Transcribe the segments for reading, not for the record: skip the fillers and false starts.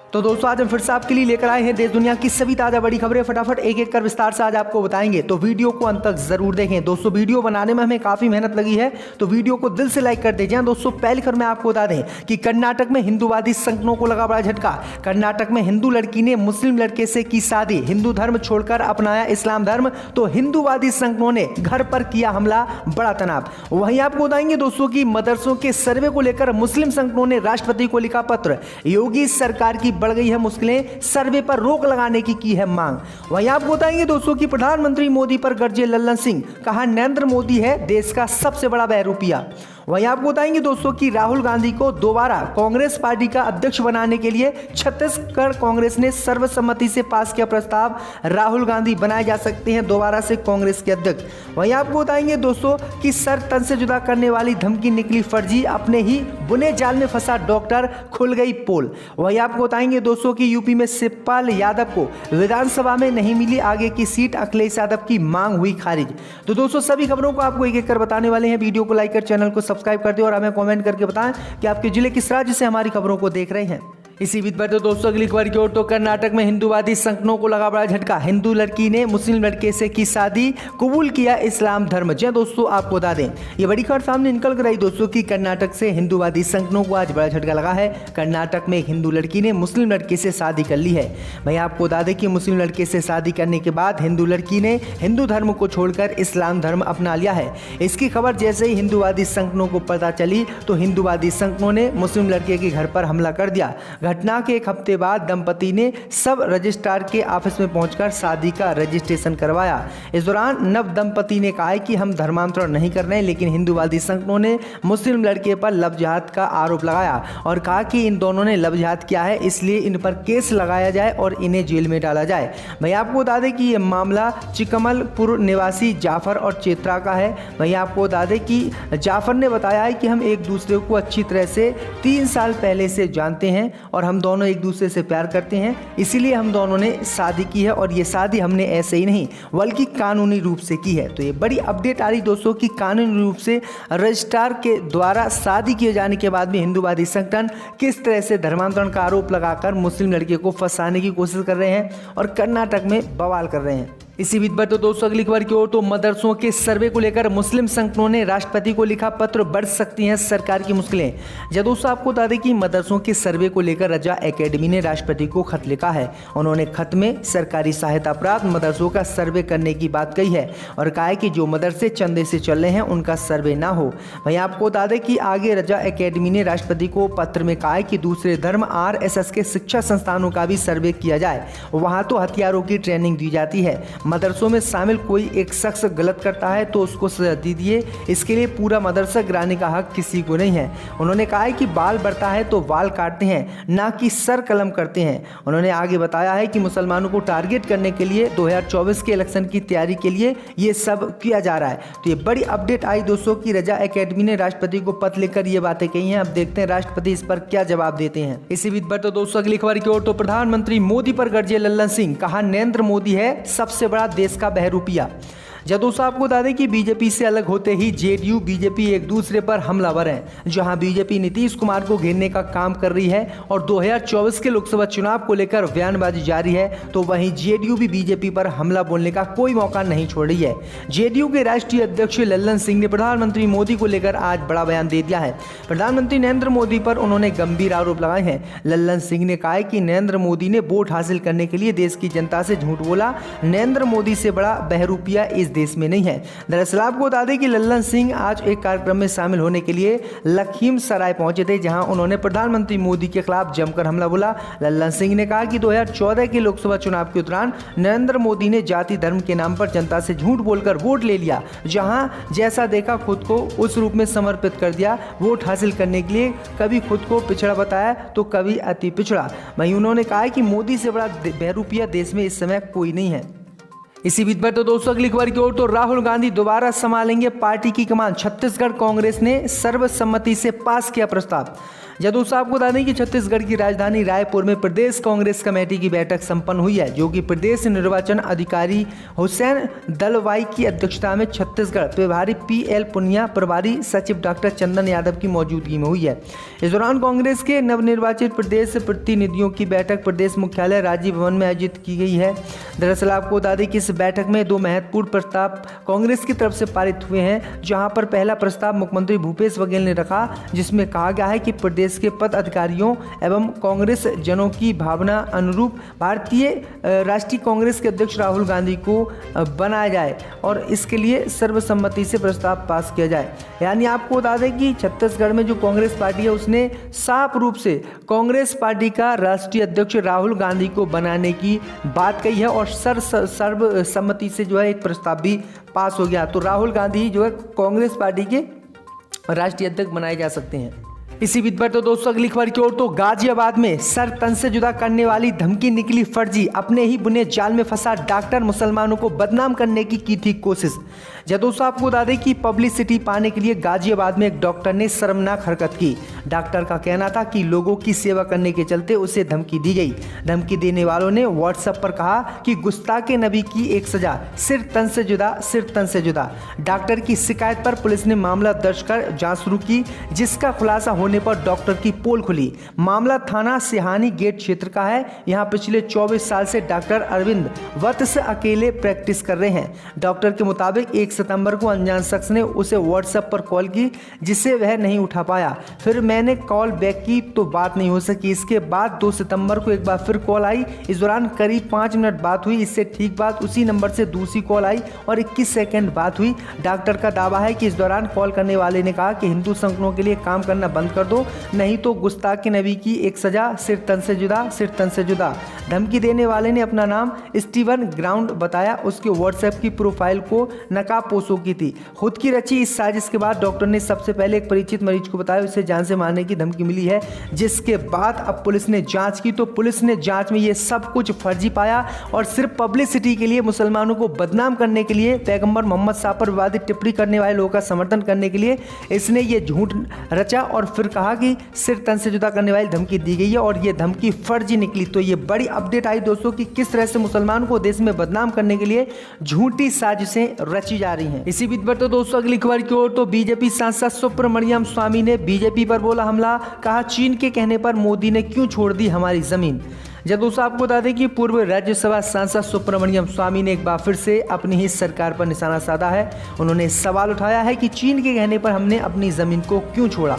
तो दोस्तों आज हम फिर से आपके लिए लेकर आए हैं देश दुनिया की सभी ताजा बड़ी खबरें। फटाफट एक एक कर विस्तार से आज आपको बताएंगे, तो वीडियो को अंत तक जरूर देखें। दोस्तों वीडियो बनाने में हमें काफी मेहनत लगी है, तो वीडियो को दिल से लाइक कर दीजिए। दोस्तों पहली खबर में आपको बता दें कि कर्नाटक में हिंदूवादी संगठनों को लगा बड़ा झटका। कर्नाटक में हिंदू लड़की ने मुस्लिम लड़के से की शादी, हिंदू धर्म छोड़कर अपनाया इस्लाम धर्म, तो हिंदूवादी संगठनों ने घर पर किया हमला, बड़ा तनाव। वहीं आपको बताएंगे दोस्तों की मदरसों के सर्वे को लेकर मुस्लिम संगठनों ने राष्ट्रपति को लिखा पत्र। योगी सरकार की बढ़ गई है मुश्किलें, सर्वे पर रोक लगाने की है मांग। वहीं आपको बताएंगे दोस्तों कि प्रधानमंत्री मोदी पर गरजे लल्लन सिंह, कहा नरेंद्र मोदी है देश का सबसे बड़ा बहरूपिया। वहीं आपको बताएंगे दोस्तों कि राहुल गांधी को दोबारा कांग्रेस पार्टी का अध्यक्ष बनाने के लिए छत्तीसगढ़ कांग्रेस ने सर्वसम्मति से पास किया प्रस्ताव। राहुल गांधी बनाए जा सकते हैं दोबारा से कांग्रेस के अध्यक्ष। वहीं आपको बताएंगे दोस्तों कि सर तन से जुदा करने वाली धमकी निकली फर्जी, अपने ही बुने जाल में फंसा डॉक्टर, खुल गई पोल। वहीं आपको बताएंगे दोस्तों कि यूपी में शिवपाल यादव को विधानसभा में नहीं मिली आगे की सीट, अखिलेश यादव की मांग हुई खारिज। तो दोस्तों सभी खबरों को आपको एक एक कर बताने वाले हैं। वीडियो को लाइक कर चैनल को सब्सक्राइब कर दें और हमें कमेंट करके बताएं कि आपके जिले किस राज्य से हमारी खबरों को देख रहे हैं। इसी बीच पर तो दोस्तों अगली खबर की ओर, तो कर्नाटक में हिंदूवादी संगठनों को लगा बड़ा झटका। हिंदू लड़की ने मुस्लिम लड़के से की शादी, कबूल किया इस्लाम धर्म। जी दोस्तों आपको बता दें ये बड़ी खबर सामने निकल कर आई दोस्तों कि कर्नाटक से हिंदूवादी संगठनों को आज बड़ा झटका लगा है। कर्नाटक में एक हिंदू लड़की ने मुस्लिम लड़के से शादी कर ली है। भाई आपको बता दें कि मुस्लिम लड़के से शादी करने के बाद हिंदू लड़की ने हिंदू धर्म को छोड़कर इस्लाम धर्म अपना लिया है। इसकी खबर जैसे ही हिंदूवादी संगठनों को पता चली तो हिंदूवादी संगठनों ने मुस्लिम लड़के के घर पर हमला कर दिया। घटना के एक हफ्ते बाद दंपति ने सब रजिस्ट्रार के ऑफिस में पहुंचकर शादी का रजिस्ट्रेशन करवाया। इस दौरान नव दंपति ने कहा कि हम धर्मांतरण नहीं कर रहे हैं, लेकिन हिंदूवादी संगठनों ने मुस्लिम लड़के पर लव जिहाद का आरोप लगाया और कहा कि इन दोनों ने लव जिहाद किया है, इसलिए इन पर केस लगाया जाए और इन्हें जेल में डाला जाए। भाई आपको बता दें कि यह मामला चिकमलपुर निवासी जाफर और चेत्रा का है। वहीं आपको बता दें कि जाफर ने बताया है कि हम एक दूसरे को अच्छी तरह से 3 साल पहले से जानते हैं और हम दोनों एक दूसरे से प्यार करते हैं, इसीलिए हम दोनों ने शादी की है और ये शादी हमने ऐसे ही नहीं बल्कि कानूनी रूप से की है। तो ये बड़ी अपडेट आ रही दोस्तों कि कानूनी रूप से रजिस्ट्रार के द्वारा शादी किए जाने के बाद भी हिंदूवादी संगठन किस तरह से धर्मांतरण का आरोप लगाकर मुस्लिम लड़के को फंसाने की कोशिश कर रहे हैं और कर्नाटक में बवाल कर रहे हैं। इसी बीच पर तो दोस्तों अगली खबर की ओर, तो मदरसों के सर्वे को लेकर मुस्लिम संगठनों ने राष्ट्रपति को लिखा पत्र, बढ़ सकती हैं सरकार की मुश्किलें। जब दोस्तों आपको बता दें कि मदरसों के सर्वे को लेकर रजा एकेडमी ने राष्ट्रपति को खत लिखा है। उन्होंने खत में सरकारी सहायता प्राप्त मदरसों का सर्वे करने की बात कही है और कहा है कि जो मदरसे चंदे से चल रहे हैं उनका सर्वे ना हो। वहीं आपको बता दें कि आगे रजा एकेडमी ने राष्ट्रपति को पत्र में कहा है कि दूसरे धर्म RSS के शिक्षा संस्थानों का भी सर्वे किया जाए, वहाँ तो हथियारों की ट्रेनिंग दी जाती है। मदरसों में शामिल कोई एक शख्स गलत करता है तो उसको सजा दीजिए, इसके लिए पूरा मदरसा गिराने का हक किसी को नहीं है। उन्होंने कहा है कि बाल बढ़ता है तो बाल काटते हैं, ना कि सर कलम करते हैं। उन्होंने आगे बताया है कि मुसलमानों को टारगेट करने के लिए 2024 के इलेक्शन की तैयारी के लिए ये सब किया जा रहा है। तो ये बड़ी अपडेट आई दोस्तों कि रजा एकेडमी ने राष्ट्रपति को पत्र लिखकर ये बातें कही हैं। अब देखते हैं राष्ट्रपति इस पर क्या जवाब देते हैं। इसी बीच पर तो दोस्तों अगली खबर की ओर, तो प्रधानमंत्री मोदी पर गरजे लल्लन सिंह, कहा नरेंद्र मोदी है सबसे बड़ा देश का बहरूपिया। जब दोस्तों आपको बता दें कि बीजेपी से अलग होते ही जेडीयू बीजेपी एक दूसरे पर हमलावर हैं। जहां बीजेपी नीतीश कुमार को घेरने का काम कर रही है और 2024 के लोकसभा चुनाव को लेकर बयानबाजी जारी है, तो वहीं जेडीयू भी बीजेपी पर हमला बोलने का कोई मौका नहीं छोड़ रही है। जेडीयू के राष्ट्रीय अध्यक्ष लल्लन सिंह ने प्रधानमंत्री मोदी को लेकर आज बड़ा बयान दे दिया है। प्रधानमंत्री नरेंद्र मोदी पर उन्होंने गंभीर आरोप लगाए हैं। लल्लन सिंह ने कहा है कि नरेंद्र मोदी ने वोट हासिल करने के लिए देश की जनता से झूठ बोला। नरेंद्र मोदी से बड़ा बहरूपिया इस देश में नहीं है। दरअसल आपको बता दें कि लल्लन सिंह आज एक कार्यक्रम में शामिल होने के लिए लखीमसराय पहुंचे थे, जहां उन्होंने प्रधानमंत्री मोदी के खिलाफ जमकर हमला बोला। लल्लन सिंह ने कहा कि 2014 के लोकसभा चुनाव के दौरान नरेंद्र मोदी ने जाति धर्म के नाम पर जनता से झूठ बोलकर वोट ले लिया, जहां जैसा देखा खुद को उस रूप में समर्पित कर दिया। वोट हासिल करने के लिए कभी खुद को पिछड़ा बताया तो कभी अति पिछड़ा। वहीं उन्होंने कहा कि मोदी से बड़ा बहरूपिया देश में इस समय कोई नहीं है। इसी बीच पर तो दोस्तों अगली खबर की ओर तो राहुल गांधी दोबारा संभालेंगे पार्टी की कमान। छत्तीसगढ़ कांग्रेस ने सर्वसम्मति से पास किया प्रस्ताव। दोस्तों आपको बता दें कि छत्तीसगढ़ की राजधानी रायपुर में प्रदेश कांग्रेस कमेटी की बैठक संपन्न हुई है, जो कि प्रदेश निर्वाचन अधिकारी हुसैन दलवाई की अध्यक्षता में छत्तीसगढ़ प्रभारी PL पुनिया, प्रभारी सचिव डॉक्टर चंदन यादव की मौजूदगी में हुई है। इस दौरान कांग्रेस के नवनिर्वाचित प्रदेश प्रतिनिधियों की बैठक प्रदेश मुख्यालय राजीव भवन में आयोजित की गई है। दरअसल आपको बता दें कि इस बैठक में 2 महत्वपूर्ण प्रस्ताव कांग्रेस की तरफ से पारित हुए हैं, जहां पर पहला प्रस्ताव मुख्यमंत्री भूपेश बघेल ने रखा, जिसमें कहा गया है कि प्रदेश के पद अधिकारियों एवं कांग्रेस जनों की भावना अनुरूप भारतीय राष्ट्रीय कांग्रेस के अध्यक्ष राहुल गांधी को बनाया जाए और इसके लिए सर्वसम्मति से प्रस्ताव पास किया जाए। यानी आपको बता दें कि छत्तीसगढ़ में जो कांग्रेस पार्टी है उसने साफ रूप से कांग्रेस पार्टी का राष्ट्रीय अध्यक्ष राहुल गांधी को बनाने की बात कही है और सर्वसम्मति से जो है एक प्रस्ताव भी पास हो गया। तो राहुल गांधी जो है कांग्रेस पार्टी के राष्ट्रीय अध्यक्ष बनाए जा सकते हैं। इसी बीच पर तो दोस्तों अगली खबर की ओर तो गाजियाबाद में सर तन से जुदा करने वाली धमकी निकली फर्जी। अपने ही बुने जाल में फंसा डॉक्टर मुसलमानों को बदनाम करने की थी कोशिश। दोस्तों आपको बता दें कि पब्लिसिटी पाने के लिए गाजियाबाद में एक डॉक्टर ने शर्मनाक हरकत की। डॉक्टर का कहना था कि लोगों की सेवा करने के चलते उसे धमकी दी गई। धमकी देने वालों ने व्हाट्सएप पर कहा कि गुस्ताखे नबी की एक सजा, सिर तन से जुदा, सिर तन से जुदा। डॉक्टर की शिकायत पर पुलिस ने मामला दर्ज कर जांच शुरू की, जिसका खुलासा होने पर डॉक्टर की पोल खुली। मामला थाना सिहानी गेट क्षेत्र का है। यहां पिछले 24 साल से डॉक्टर अरविंद वत्स अकेले प्रैक्टिस कर रहे हैं। डॉक्टर के मुताबिक 1 सितंबर को अनजान शख्स ने उसे व्हाट्सएप पर कॉल की, जिसे वह नहीं उठा पाया। फिर मैंने कॉल बैक की तो बात नहीं हो सकी। इसके बाद 2 सितंबर को एक बार फिर कॉल आई। इस दौरान करीब 5 मिनट बात हुई। इससे ठीक बाद उसी नंबर से दूसरी कॉल आई और 21 सेकंड बात हुई। डॉक्टर का दावा है कि इस दौरान कॉल करने वाले ने कहा कि हिंदू संगठनों के लिए काम करना बंद कर दो, नहीं तो गुस्ताखे नबी की एक सजा, सिर तन से जुदा, सिर तन से जुदा। धमकी देने वाले ने अपना नाम स्टीवन ग्राउंड बताया। उसके व्हाट्सएप की प्रोफाइल को नकाबपोशों की थी। खुद की रची इस साजिश के बाद डॉक्टर ने सबसे पहले एक परिचित मरीज को बताया उसे जान से मारने की धमकी मिली है, जिसके बाद अब पुलिस ने जांच की तो पुलिस ने जांच में ये सब कुछ फर्जी पाया और सिर्फ पब्लिसिटी के लिए, मुसलमानों को बदनाम करने के लिए, पैगंबर मोहम्मद साहब पर विवादित टिप्पणी करने वाले लोगों का समर्थन करने के लिए इसने ये झूठ रचा और फिर कहा कि सिर तन से जुदा करने वाली धमकी दी गई है और ये धमकी फर्जी निकली। तो ये बड़ी अपडेट आई दोस्तों कि किस तरह से मुसलमानों को देश में बदनाम करने के लिए झूठी साजिशें रची जा रही हैं। इसी बीच पर तो दोस्तों अगली खबर की ओर तो बीजेपी सांसद सुब्रमण्यम स्वामी ने बीजेपी पर बोला हमला। कहा चीन के कहने पर मोदी ने क्यों छोड़ दी हमारी जमीन। दोस्तों आपको बता दें कि पूर्व राज्यसभा सांसद सुब्रमण्यम स्वामी ने एक बार फिर से अपनी ही सरकार पर निशाना साधा है। उन्होंने सवाल उठाया है कि चीन के कहने पर हमने अपनी जमीन को क्यों छोड़ा।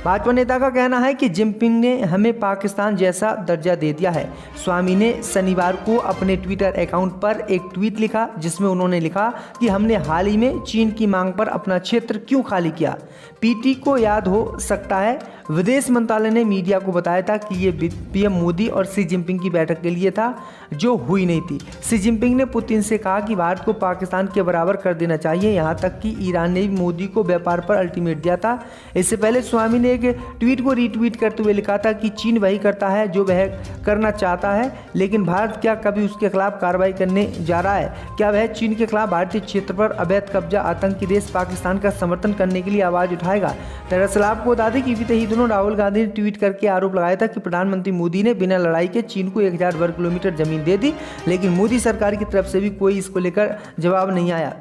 भाजपा नेता का कहना है कि जिनपिंग ने हमें पाकिस्तान जैसा दर्जा दे दिया है। स्वामी ने शनिवार को अपने ट्विटर अकाउंट पर एक ट्वीट लिखा, जिसमें उन्होंने लिखा कि हमने हाल ही में चीन की मांग पर अपना क्षेत्र क्यों खाली किया। पीटी को याद हो सकता है, विदेश मंत्रालय ने मीडिया को बताया था कि ये पीएम मोदी और शी जिनपिंग की बैठक के लिए था, जो हुई नहीं थी। शी जिनपिंग ने पुतिन से कहा कि भारत को पाकिस्तान के बराबर कर देना चाहिए। यहाँ तक कि ईरान ने भी मोदी को व्यापार पर अल्टीमेट दिया था। इससे पहले स्वामी ने एक ट्वीट को रीट्वीट करते हुए लिखा था कि चीन वही करता है जो वह करना चाहता है, लेकिन भारत क्या कभी उसके खिलाफ कार्रवाई करने जा रहा है? क्या वह चीन के खिलाफ भारतीय क्षेत्र पर अवैध कब्जा आतंकी देश पाकिस्तान का समर्थन करने के लिए आवाज उठाएगा? दरअसल आपको बता दें कि बीते ही दिनों राहुल गांधी ने ट्वीट करके आरोप लगाया था कि प्रधानमंत्री मोदी ने बिना लड़ाई के चीन को 1000 वर्ग किलोमीटर जमीन दे दी, लेकिन मोदी सरकार की तरफ से भी कोई इसको लेकर जवाब नहीं आया।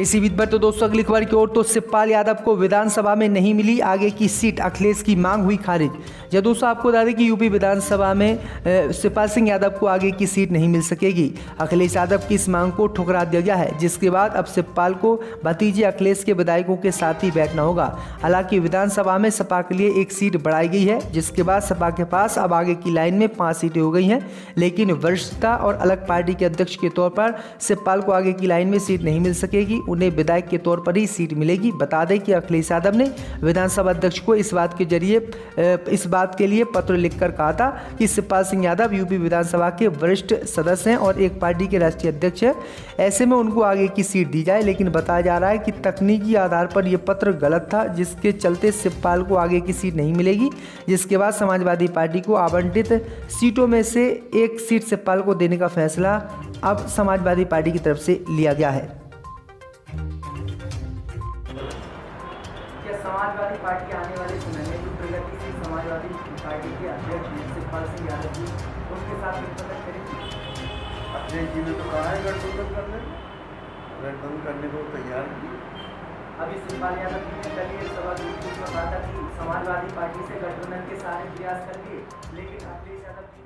इसी बीच पर तो दोस्तों अगली खबर की ओर तो शिवपाल यादव को विधानसभा में नहीं मिली आगे की सीट, अखिलेश की मांग हुई खारिज। दोस्तों आपको बता दें कि यूपी विधानसभा में शिवपाल सिंह यादव को आगे की सीट नहीं मिल सकेगी। अखिलेश यादव की इस मांग को ठुकरा दिया गया है, जिसके बाद अब शिवपाल को भतीजे अखिलेश के विधायकों के साथ ही बैठना होगा। हालांकि विधानसभा में सपा के लिए एक सीट बढ़ाई गई है, जिसके बाद सपा के पास अब आगे की लाइन में 5 सीटें हो गई हैं, लेकिन वरिष्ठता और अलग पार्टी के अध्यक्ष के तौर पर शिवपाल को आगे की लाइन में सीट नहीं मिल सकेगी। उन्हें विधायक के तौर पर ही सीट मिलेगी। बता दें कि अखिलेश यादव ने विधानसभा अध्यक्ष को इस बात के लिए पत्र लिखकर कहा था कि शिवपाल सिंह यादव यूपी विधानसभा के वरिष्ठ सदस्य हैं और एक पार्टी के राष्ट्रीय अध्यक्ष हैं, ऐसे में उनको आगे की सीट दी जाए। लेकिन बताया जा रहा है कि तकनीकी आधार पर यह पत्र गलत था, जिसके चलते शिवपाल को आगे की सीट नहीं मिलेगी, जिसके बाद समाजवादी पार्टी को आवंटित सीटों में से एक सीट शिवपाल को देने का फैसला अब समाजवादी पार्टी की तरफ से लिया गया है। क्या समाजवादी पार्टी आने वाले समय में जो प्रगतिशील समाजवादी पार्टी के अध्यक्ष शिवपाल सिंह यादव जी उनके साथ गठबंधन करेगी? अखिलेश जी ने तो कहा है गठबंधन करने को तैयार की। अभी शिवपाल यादव जी ने कल ये सवाल में कहा था कि समाजवादी पार्टी से गठबंधन के सारे प्रयास कर लिए, लेकिन अखिलेश यादव जी